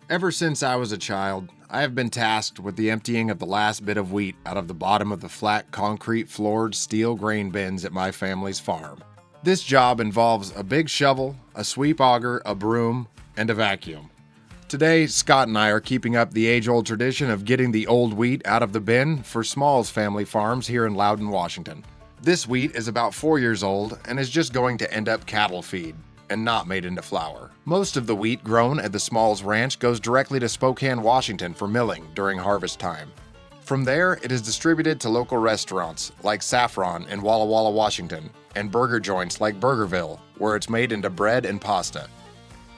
Ever since I was a child, I have been tasked with the emptying of the last bit of wheat out of the bottom of the flat concrete floored steel grain bins at my family's farm. This job involves a big shovel, a sweep auger, a broom, and a vacuum. Today, Scott and I are keeping up the age-old tradition of getting the old wheat out of the bin for Small's family farms here in Lowden, Washington. This wheat is about 4 years old and is just going to end up cattle feed and not made into flour. Most of the wheat grown at the Smalls Ranch goes directly to Spokane, Washington for milling during harvest time. From there, it is distributed to local restaurants like Saffron in Walla Walla, Washington, and burger joints like Burgerville, where it's made into bread and pasta.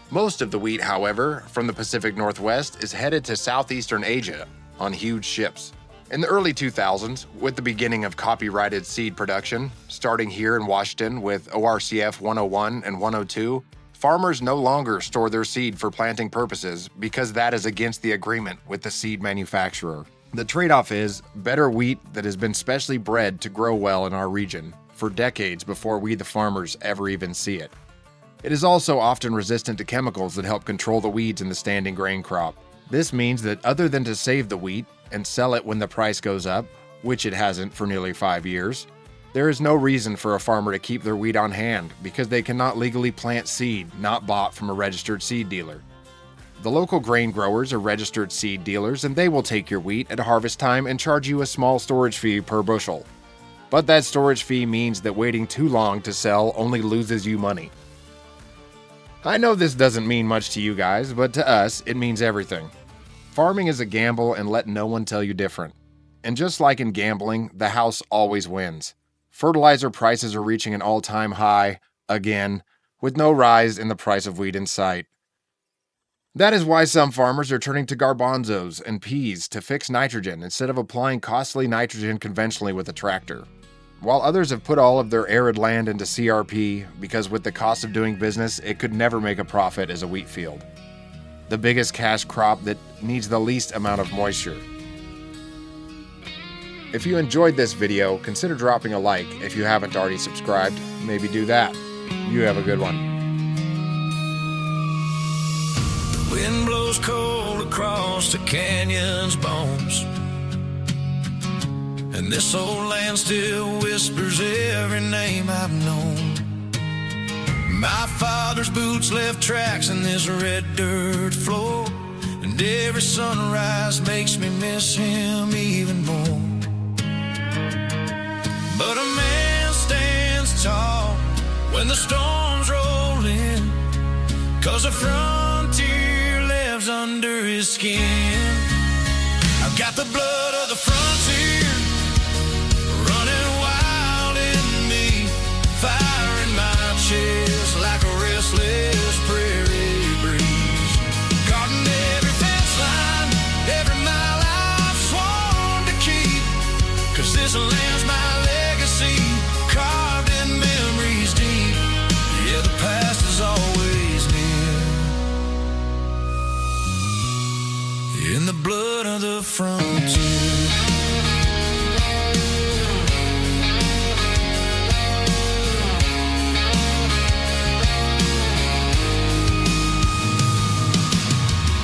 Most of the wheat, however, from the Pacific Northwest is headed to Southeastern Asia on huge ships. In the early 2000s, with the beginning of copyrighted seed production, starting here in Washington with ORCF 101 and 102, farmers no longer store their seed for planting purposes because that is against the agreement with the seed manufacturer. The trade-off is better wheat that has been specially bred to grow well in our region for decades before we, the farmers, ever even see it. It is also often resistant to chemicals that help control the weeds in the standing grain crop. This means that other than to save the wheat and sell it when the price goes up, which it hasn't for nearly 5 years, there is no reason for a farmer to keep their wheat on hand because they cannot legally plant seed not bought from a registered seed dealer. The local grain growers are registered seed dealers, and they will take your wheat at harvest time and charge you a small storage fee per bushel. But that storage fee means that waiting too long to sell only loses you money. I know this doesn't mean much to you guys, but to us, it means everything. Farming is a gamble, and let no one tell you different. And just like in gambling, the house always wins. Fertilizer prices are reaching an all-time high, again, with no rise in the price of wheat in sight. That is why some farmers are turning to garbanzos and peas to fix nitrogen instead of applying costly nitrogen conventionally with a tractor. While others have put all of their arid land into CRP because with the cost of doing business, it could never make a profit as a wheat field. The biggest cash crop that needs the least amount of moisture. If you enjoyed this video, consider dropping a like. If you haven't already subscribed, maybe do that. You have a good one. The wind blows cold across the canyon's bones, and this old land still whispers every name I've known. My father's boots left tracks in this red dirt floor, and every sunrise makes me miss him even more. But a man stands tall when the storms roll in, 'cause the frontier lives under his skin. I've got the blood of the frontier running wild in me, fire in my chest like a restless prairie breeze. Guarding every fence line, every mile I've sworn to keep, 'cause this land's my legacy, carved in memories deep. Yeah, the past is always near, in the blood of the frontier.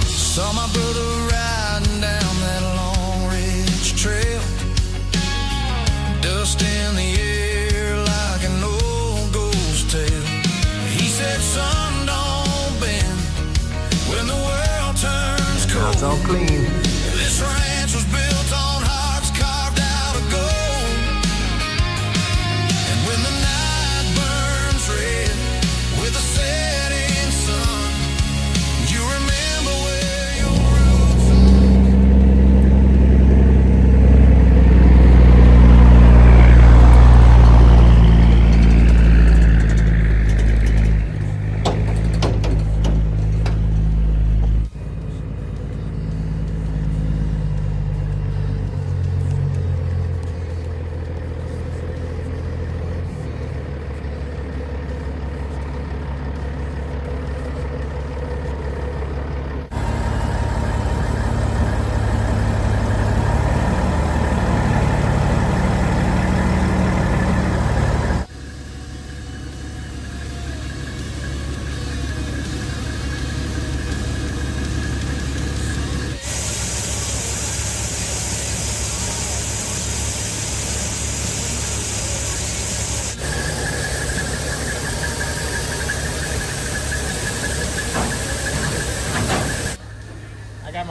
Saw my brother riding down that long ridge trail, dust in the air like an old ghost tale. He said, "Son, don't bend when the world turns cold." It's all clean. This ranch was built on hearts carved out of gold, and when the night burns red with the setting sun, you remember where your roots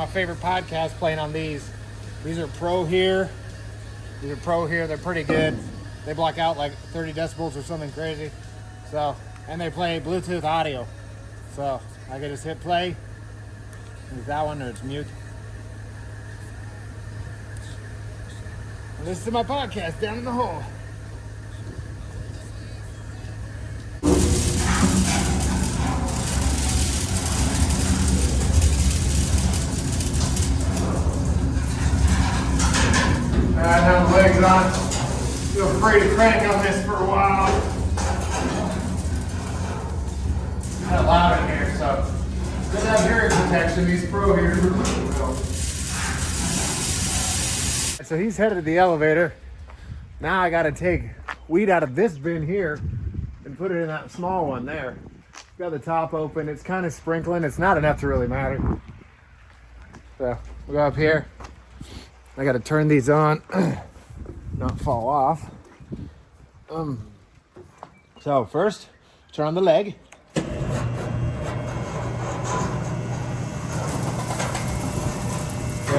my favorite podcasts playing on these. These are Pro here. These are Pro here. They're pretty good. They block out like 30 decibels or something crazy. So, and they play Bluetooth audio. So I can just hit play. Use that one or it's mute. And listen to my podcast down in the hole. Alright, now the legs on. Feel free to crank on this for a while. It's kind of loud in here, so good to have hearing protection. These Pro here. So he's headed to the elevator. Now I got to take weed out of this bin here and put it in that small one there. Got the top open. It's kind of sprinkling. It's not enough to really matter. So we'll go up here. I got to turn these on, not fall off. So first, turn on the leg. There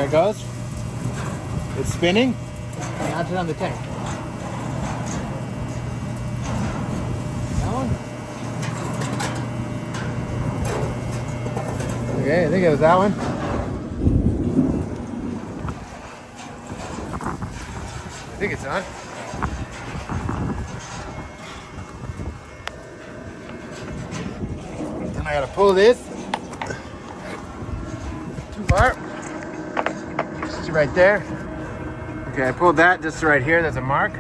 it goes. It's spinning. Now turn on the tank. That one. Okay, I think it was that one. I think it's on. And I gotta pull this. Too far. Just right there. Okay, I pulled that just right here. There's a mark.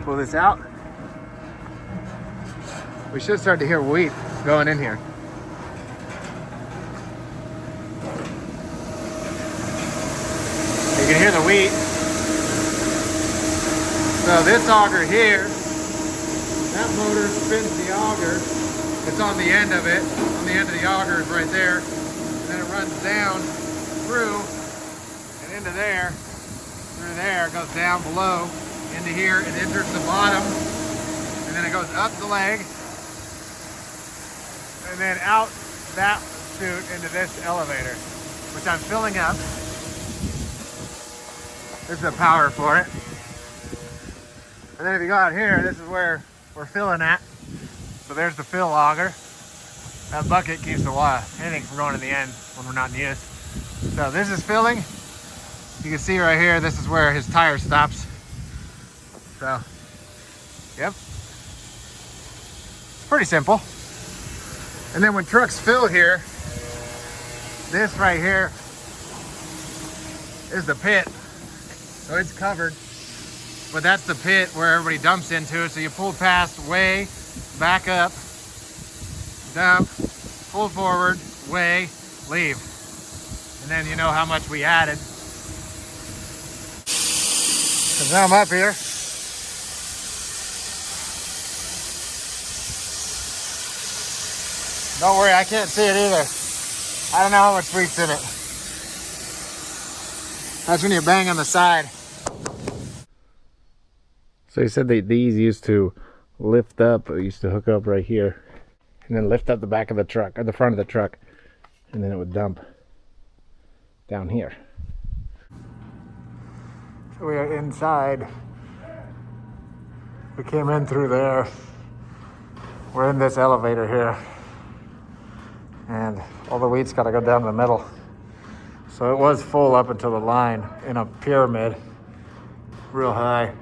Pull this out. We should start to hear wheat going in here. You can hear the wheat. So this auger here, that motor spins the auger. It's on the end of it. On the end of the auger is right there. And then it runs down through and into there. Through there, it goes down below, into here. It enters the bottom. And then it goes up the leg. And then out that chute into this elevator, which I'm filling up. This is the power for it. And then if you go out here, this is where we're filling at. So there's the fill auger. That bucket keeps anything from going in the end when we're not in use. So this is filling. You can see right here, this is where his tire stops. So, yep. It's pretty simple. And then when trucks fill here, this right here is the pit. So it's covered. But that's the pit where everybody dumps into. So you pull past, weigh, back up, dump, pull forward, weigh, leave. And then you know how much we added. So now I'm up here. Don't worry, I can't see it either. I don't know how much wheat's in it. That's when you bang on the side. So he said that these used to lift up, or used to hook up right here, and then lift up the back of the truck, or the front of the truck, and then it would dump down here. So we are inside. We came in through there. We're in this elevator here. And all the wheat's gotta go down the middle. So it was full up until the line in a pyramid, real high.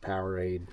Powerade.